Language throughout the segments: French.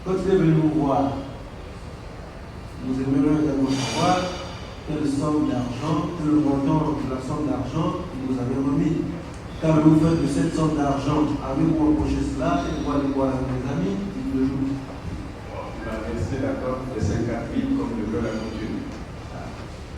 Quand il est venu nous voir, nous aimerions également savoir quelle somme d'argent, quel montant de la somme d'argent que vous avez remis. Qu'avez-vous fait de cette somme d'argent? Avez-vous empoché cela et vous allez voir mes amis? Dites-le nous. Il m'a versé la dot de 50 000 comme je veux la continuer.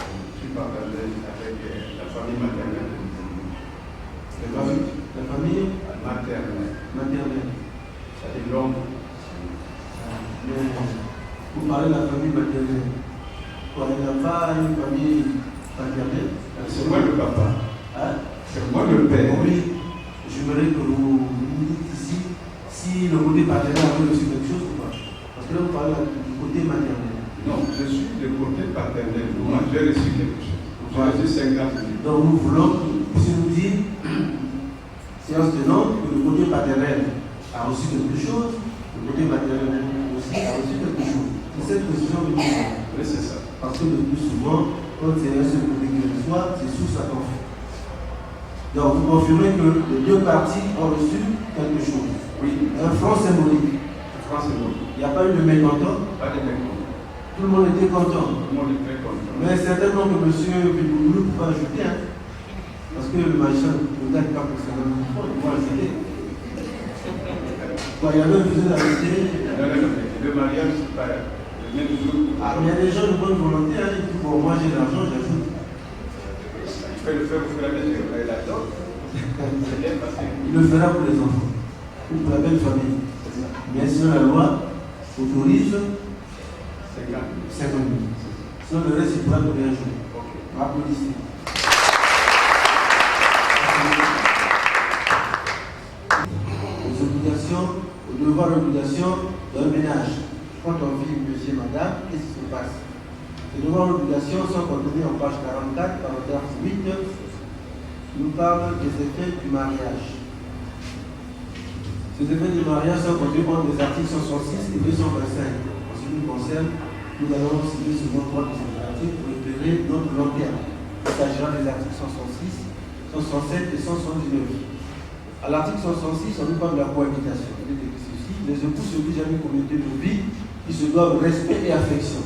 Je suis partagé avec la famille maternelle. La famille maternelle. C'est l'homme. Vous parlez de la famille maternelle. Il n'y a pas une famille maternelle. C'est moi le papa. Hein? C'est moi le père. Oui, j'aimerais que vous nous dites ici si le côté paternel a reçu quelque chose ou pas. Parce que là, vous parlez du côté maternel. Non, je suis du côté paternel. Moi, j'ai reçu quelque chose. J'ai reçu 50 000. Donc, nous voulons que vous puissiez nous dire, séance tenante, que le côté paternel a reçu quelque chose, le côté maternel aussi a reçu quelque chose. C'est cette position que nous avons. Oui, c'est ça. Parce que le plus souvent, quand c'est un seul côté qui reçoit, c'est sous sa conflit. Donc vous confirmez que les deux parties ont reçu quelque chose. Oui. Un franc symbolique. Un franc symbolique. Il n'y a pas eu de mécontent. Pas de mécontent. Tout le monde était content. Tout le monde est très content. Mais certainement que M. Biboulou ne peut pas ajouter. Hein, parce que le magicien ne gagne pas pour ça. Il faut ajouter. Il y a même besoin d'ajouter. Non, le mariage, c'est pas le même jour. Ah, mais il y a des gens de bonne volonté. Hein, ils disent, bon, moi j'ai l'argent, j'ajoute. Il peut le faire pour la maison et la dot. Il le fera pour les enfants, ou pour la belle famille. Mais sinon, la loi autorise 50 000. Sinon, le reste, il pourra donner un jour. Applaudissez. Les obligations, le devoir d'obligation d'un ménage. Quand on vit monsieur, madame, qu'est-ce qui se passe? Les devoirs d'obligation sont contenus en page 44, paragraphe 8. Nous parle des effets du mariage. Ces effets du mariage sont contenus dans les articles 166 et 225. En ce qui nous concerne, nous allons citer seulement 3 de ces articles pour éclairer notre long terme. Il s'agira des articles 166, 167 et 179. À l'article 166, on nous parle de la cohabitation. Les époux s'obligent à une communauté de vie qui se doivent respect et affection.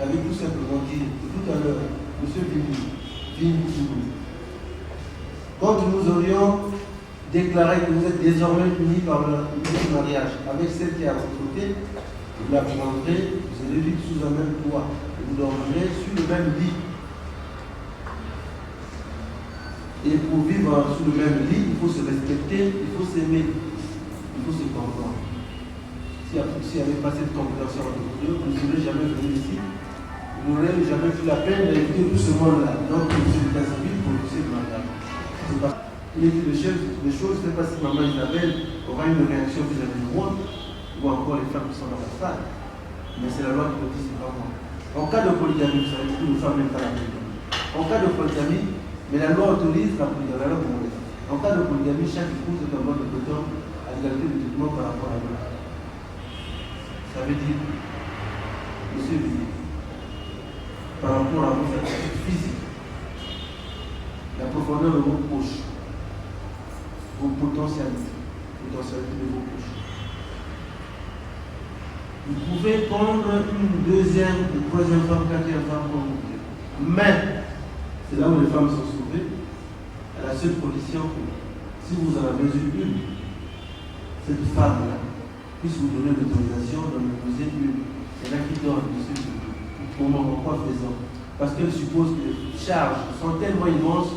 Avec tout simplement dit tout à l'heure, M. Biboulou, quand nous aurions déclaré que vous êtes désormais unis par le mariage avec celle qui est à votre côté, vous la prendrez, vous allez vivre sous un même toit, et vous dormirez sur le même lit. Et pour vivre sous le même lit, il faut se respecter, il faut s'aimer, il faut se comprendre. S'il n'y avait pas cette compréhension entre vous, vous ne serez jamais venu ici. Vous n'aurez jamais pris la peine d'éviter tout ce monde-là. Donc, je suis l'état civil pour pousser le mariage. Il est dit des choses, je ne sais pas si maman Isabelle aura une réaction vis-à-vis de moi, ou encore les femmes qui sont dans la salle. Mais c'est la loi qui le dit, c'est pas moi. En cas de polygamie, vous savez, toutes les femmes n'aiment pas la polygamie. En cas de polygamie, mais la loi autorise la polygamie, la loi congolaise. En cas de polygamie, chaque épouse est en mode de béton à l'égalité de traitement par rapport à l'autre. Ça veut dire, monsieur Billy, par rapport à vos activités physiques, la profondeur de vos poches, vos potentialités de vos poches. Vous pouvez prendre une deuxième, une troisième femme, quatrième femme comme vous voulez. Mais, c'est là où les femmes sont sauvées, à la seule condition que, si vous en avez une, cette femme-là puisse vous donner l'autorisation d'en épouser une. C'est là qui donne, pour mon quoi faisant. Parce qu'elle suppose que les charges sont tellement immenses,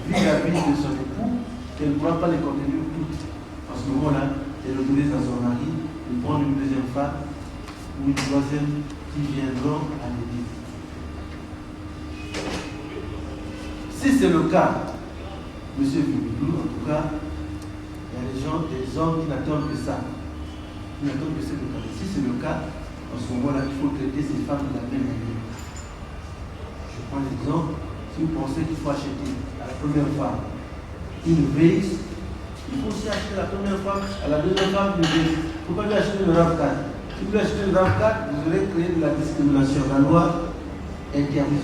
vu la vie de son époux, qu'elle ne pourra pas les contenir toutes. En ce moment-là, elle autorise à son mari de prendre une deuxième femme ou une troisième qui viendront à l'église. Si c'est le cas, M. Biboulou, en tout cas, il y a des hommes qui n'attendent que ça. Qui n'attendent que c'est le cas. Si c'est le cas, en ce moment-là, il faut traiter ces femmes de la même manière. Je prends l'exemple, si vous pensez qu'il faut acheter à la première femme une vase, il faut aussi acheter la première femme, à la deuxième femme une vase. Il ne faut pas lui acheter le RAV4. Si vous lui achetez le RAV4, vous aurez créé de la discrimination. La loi interdit.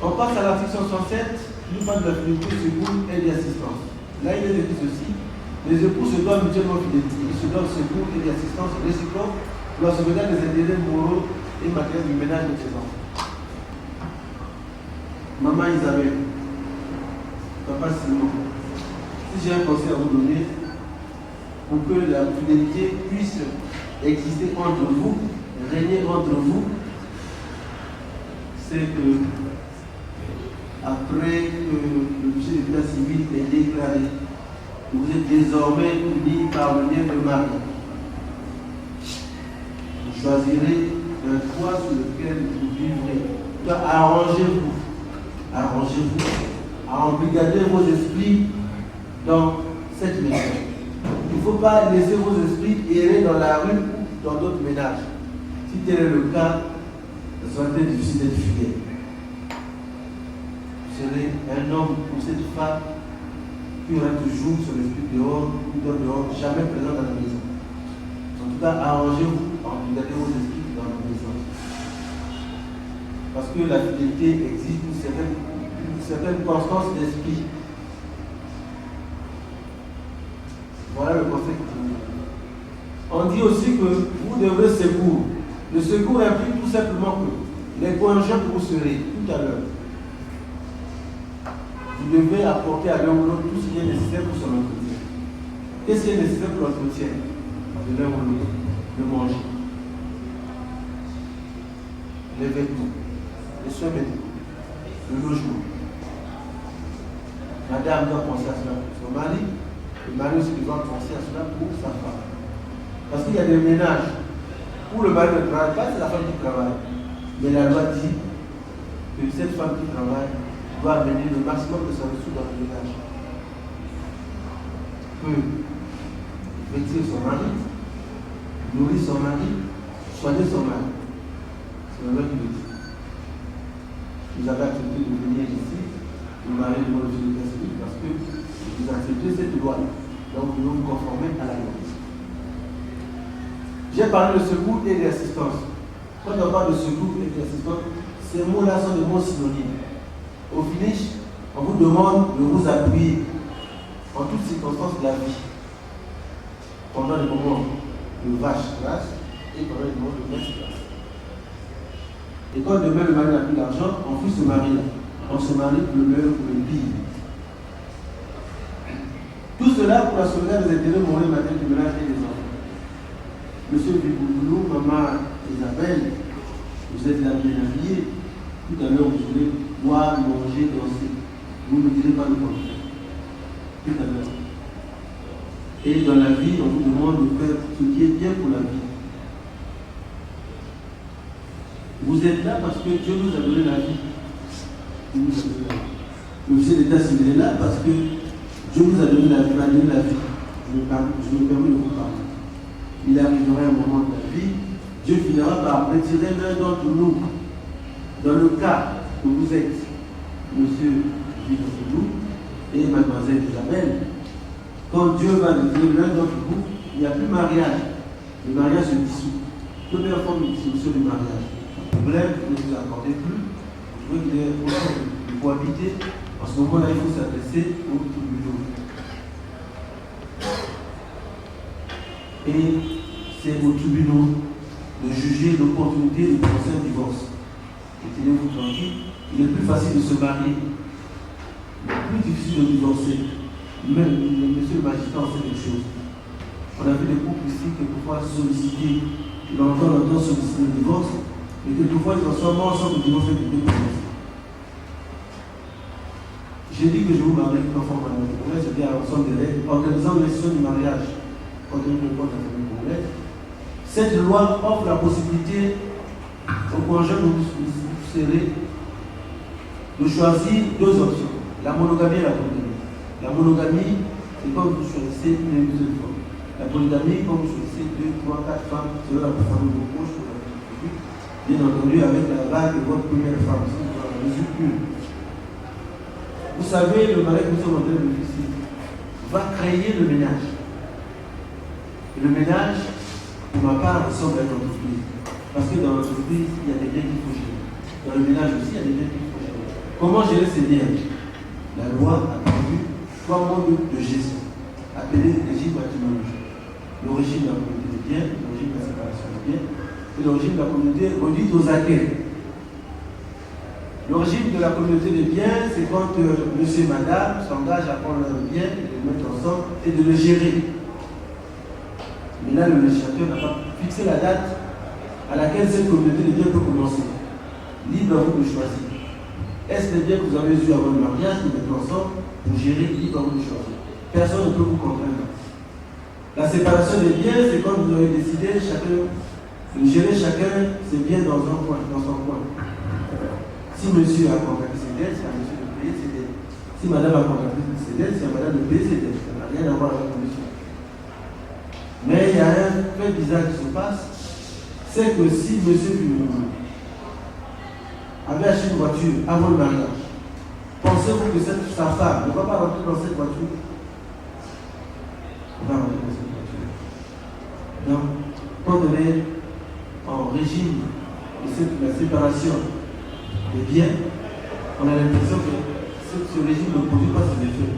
On passe à l'article 167, nous parle de la finalité secours et d'assistance. Là, il est dit ceci. Les époux se doivent mutuellement fidélité. Ils se doivent secours et assistance réciproque pour la sauvegarde des intérêts moraux et matériels du ménage de ses enfants. Maman Isabelle, papa Simon, si j'ai un conseil à vous donner, pour que la fidélité puisse exister entre vous, régner entre vous, c'est que après que l'officier d'état civil est déclaré, vous êtes désormais unis par le lien de mari. Vous choisirez un toit sur lequel vous vivrez. Arrangez-vous à embrigader vos esprits dans cette maison. Il ne faut pas laisser vos esprits errer dans la rue ou dans d'autres ménages. Si tel est le cas, ça va être difficile d'être fidèle. Vous serez un homme ou cette femme qui aura toujours son esprit dehors ou dehors, jamais présent dans la maison. En tout cas, arrangez-vous à embrigader vos esprits dans la maison. Parce que la fidélité existe une certaine constance d'esprit. Voilà le conseil que je vous donne. On dit aussi que vous devrez secours. Le secours implique tout simplement que les conjoints que vous serez tout à l'heure, vous devez apporter à l'un ou l'autre tout ce qui est nécessaire pour son entretien. Qu'est-ce qui est nécessaire pour l'entretien de l'un ou l'autre? Le manger, les vêtements, les soins médicaux, le logement. La dame doit penser à cela pour son mari, le mari aussi doit penser à cela pour sa femme. Parce qu'il y a des ménages où le mari ne travaille pas, c'est la femme qui travaille. Mais la loi dit que cette femme qui travaille doit amener le maximum de sa ressource dans le ménage. Peut vêtir son mari, nourrir son mari, soigner son mari. C'est la loi qui le dit. Vous avez accepté de venir ici, vous mariez devant le juge de parce que vous acceptez cette loi. Donc vous vous conformez à la loi. J'ai parlé de secours et d'assistance. Quand on parle de secours et d'assistance, ces mots-là sont des mots synonymes. Au finish, on vous demande de vous appuyer en toutes circonstances de la vie. Pendant les moments de vache grasse et pendant les moments de messe grasse. Et quand demain le mari n'a plus d'argent, on fuit ce mari-là. On se marie pour le meilleur pour le pire. Tout cela pour la sauvegarde des intérêts moraux et matériels du ménage et des enfants. Monsieur Bibouloulou, maman Isabelle, vous êtes là bien habillés. Tout à l'heure, vous voulez boire, manger, danser. Vous ne me direz pas le contraire. Tout à l'heure. Et dans la vie, on vous demande de faire ce qui est bien pour la vie. Vous êtes là parce que Dieu nous a donné la vie. Le officier d'état civil est là parce que Dieu nous a donné la vie, Je me permets de vous parler. Il arrivera un moment de la vie, Dieu finira par retirer l'un d'entre nous. Dans le cas que vous êtes, monsieur Bibouloulou et mademoiselle Isabelle, quand Dieu va retirer l'un d'entre vous, il n'y a plus mariage. Le mariage se dissout. Première forme de dissolution du mariage. Le problème, ne vous accordez plus. Vous voulez qu'il y ait de cohabiter. En ce moment-là, il faut s'adresser au tribunal. Et c'est aux tribunaux de juger l'opportunité de prononcer un divorce. Et tenez-vous tranquille, il est plus facile de se marier, mais plus difficile de divorcer. Même monsieur le magistrat en sait des choses. On a vu des couples ici quelquefois solliciter, l'entend solliciter le divorce, et quelquefois ils en sont morts sans que le divorce ait été prononcé. J'ai dit que je vous marie conformément à la loi, c'est-à-dire à l'ensemble des règles, organisant l'institution du mariage. Cette loi offre la possibilité aux conjoints que vous serez de choisir deux options, la monogamie et la polygamie. La monogamie, c'est quand vous choisissez une et une fois. La polygamie, quand vous choisissez 2, 3, 4 femmes, selon la famille de proche ou la publique, bien entendu avec la vague de votre première femme, si vous avez la mesure pure. Vous savez, le mariage que nous sommes en train de faire va créer le ménage. Et le ménage, pour ma part, ressemble à une entreprise. Parce que dans l'entreprise, il y a des biens qu'il faut gérer. Dans le ménage aussi, il y a des biens qu'il faut gérer. Comment gérer ces biens? La loi a prévu 3 modes de gestion. appelé régime matrimonial. Le régime de la communauté des biens, le régime de la séparation des biens, et le régime de la communauté réduite aux acquets. Le régime de la communauté des biens, c'est quand monsieur et madame s'engagent à prendre leur bien, de le mettre ensemble et de le gérer. Mais là, le législateur n'a pas fixé la date à laquelle cette communauté des biens peut commencer. Libre à vous de choisir. Est-ce les biens que vous avez eu avant le mariage, de mettre ensemble, pour gérer, libre à vous de choisir. Personne ne peut vous contraindre. La séparation des biens, c'est quand vous avez décidé de gérer chacun ses biens dans son coin. Si monsieur a contracté ses dettes, c'est à monsieur de payer ses dettes. Si madame a contracté ses dettes, c'est à madame de payer ses dettes. Ça n'a rien à voir avec la condition. Mais il y a un fait bizarre qui se passe, c'est que si monsieur avait acheté une voiture avant le mariage, pensez-vous que sa femme ne va pas rentrer dans cette voiture? On va rentrer dans cette voiture. Donc, quand on est en régime de la séparation des biens, on a l'impression que ce régime ne produit pas ses effets.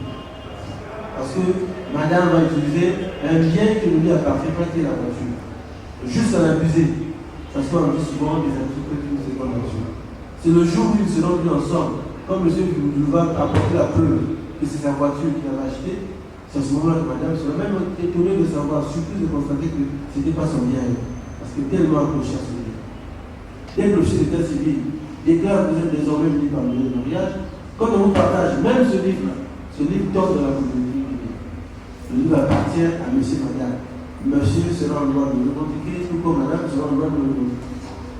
Parce que madame va utiliser un bien qui ne lui appartient pas, qui est la voiture. Juste à l'abuser. Parce qu'on a vu souvent des activités qui nous seconde voiture. C'est le jour où ils seront venus ensemble. Comme monsieur va apporter la preuve que c'est sa voiture qu'il avait achetée, c'est à ce moment-là que madame sera même étonnée de savoir, surprise de constater que ce n'était pas son bien. Parce que tellement accroché à ce bien. Dès que le chef d'état civil déclare que vous êtes désormais venu par le mariage, quand on vous partage même ce livre-là, ce livre tombe dans la communauté. Le livre appartient à monsieur et madame. Monsieur sera en droit de le revendiquer, tout comme madame sera en droit de le revendiquer.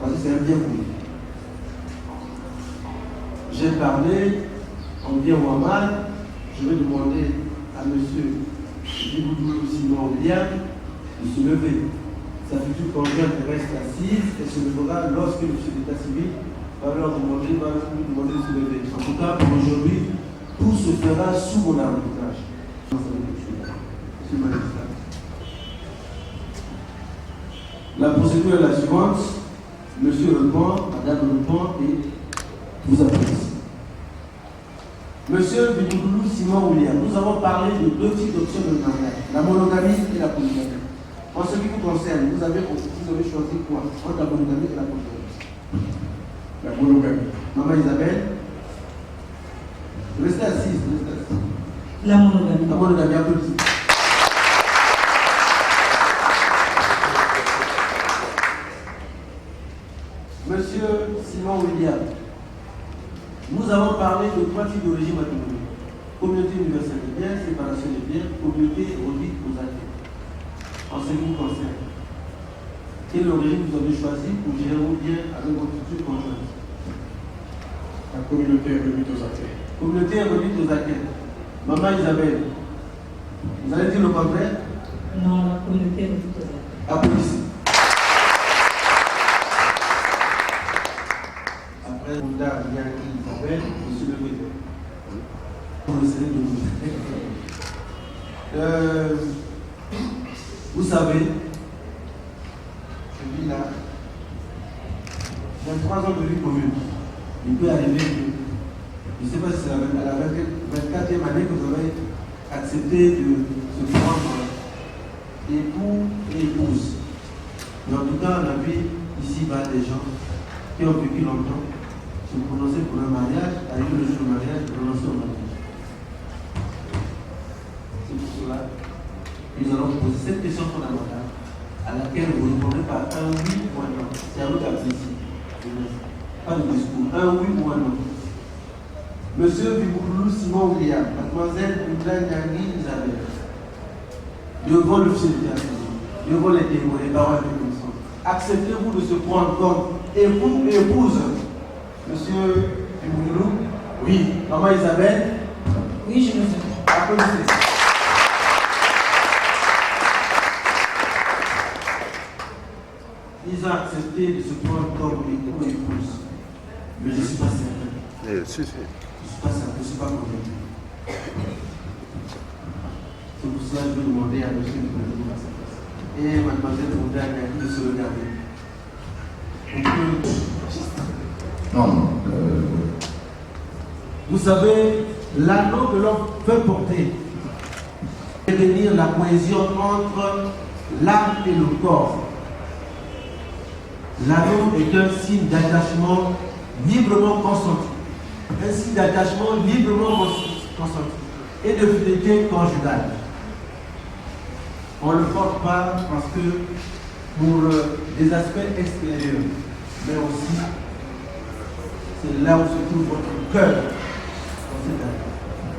Parce que c'est un bien commun. J'ai parlé, en bien ou en mal, je vais demander à monsieur Djiboudou Simon William de se lever. Sa future conjointe reste assise et se levera lorsque le chef d'état civil va lui demander de se lever. En tout cas, pour aujourd'hui, tout se fera sous mon arbitrage. La procédure est la suivante. Monsieur répond, madame répond et vous applaudissez. Monsieur Djiboudou Simon William, nous avons parlé de deux types d'options de mariage, la monogamie et la polygamie. En ce qui vous concerne, vous avez choisi quoi entre la monogamie et la polygamie? La monogamie. Maman Isabelle, restez assise, La monogamie. La monogamie, applaudissez. Monsieur Simon William, nous avons parlé de trois types de régimes matrimoniaux. Communauté universelle des biens, séparation des biens, communauté réduite aux acquis. En ce qui vous concerne, quel régime vous avez choisi pour gérer vos biens avec votre future conjointe? La communauté réduite aux acquis. Communauté réduite aux acquis. Maman Isabelle, vous allez dire le contraire? Non, la communauté réduite aux acquis. Applaudissez. Après, on a bien Isabelle, monsieur le président. Pour le Sénat de vous savez, je vis là, 23 ans de vie commune. Il peut arriver que, je ne sais pas si c'est à la 24e année que vous avez accepté de se prendre époux et épouse. Mais en tout cas, on a vu ici-bas des gens qui ont vécu longtemps se prononcer pour un mariage, arriver le jour du mariage, prononcer au mariage. C'est pour cela que nous allons poser cette question fondamentale à laquelle vous répondez par un oui ou un non. C'est à vous d'apprécier. Pas de discours. Un oui ou un non. Monsieur Djiboudou Simon William, mademoiselle Nyangui Isabelle, devant le chef d'état civil, devant les témoins, les parents et les connaissances, acceptez-vous de se prendre comme époux et épouse? Monsieur Djiboudou? Oui. Maman Isabelle? Oui, je le fais. Applaudissez. Ils ont accepté de se prendre comme époux et épouse. Mais je ne suis pas certain. Je ne suis pas certain, je ne suis pas convaincu. C'est pour cela que je vais demander à monsieur le président à sa place. Et mademoiselle Oudane de se regarder. Non. Vous savez, l'anneau que l'on fait porter Prévenir la cohésion entre l'âme et le corps. L'anneau est un signe d'attachement librement consenti. Un signe d'attachement librement consenti et de fidélité conjugale. On ne le porte pas parce que pour des aspects extérieurs, mais aussi c'est là où se trouve votre cœur.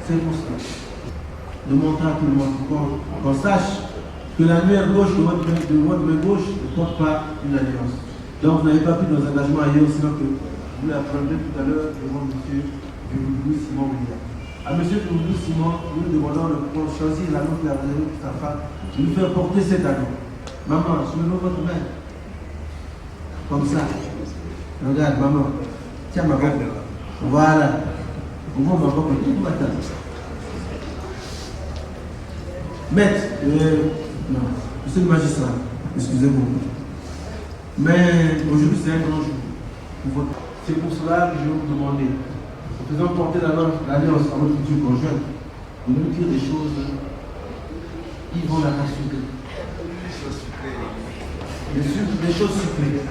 C'est pour cela. De montrer à tout le monde qu'on sache que la main gauche de votre main gauche ne porte pas une alliance. Donc vous n'avez pas pris nos engagements ailleurs, sinon que vous l'apprendrez tout à l'heure devant M. Louis Simon William. À M. Louis Simon, nous demandons de choisir l'anneau qu'il a réservé pour sa femme, de lui faire porter cet anneau. Maman, soulevez votre main. Comme ça. Regarde, maman. Tiens ma main. Voilà. Ouvre ma main. Tout matin. Maître, non, monsieur le magistrat, excusez-moi. Mais aujourd'hui c'est un grand jour. C'est pour cela que je vais vous demander, en faisant porter l'alliance à votre futur conjoint, de nous dire des choses qui vont la rassurer. Des choses sucrées.